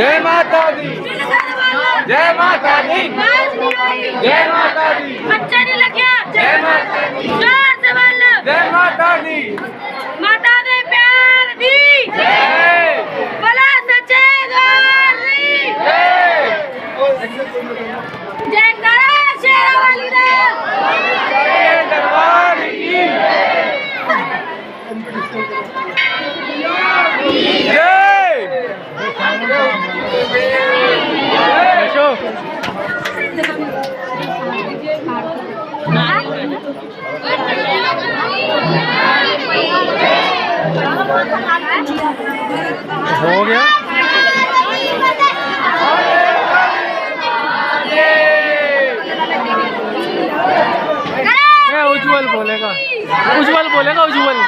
जय माता दी, जय माता दी, जय माता दी, अच्छा नहीं लग्या जय माता दी, जोर से बोलो जय माता दी, माता ने प्यार दी जय बोला सच्चे दरबार दी जय करा शेरा वाली दा जय दरबार की जय। हो गया उज्जवल बोलेगा, उज्जवल बोलेगा, उज्जवल।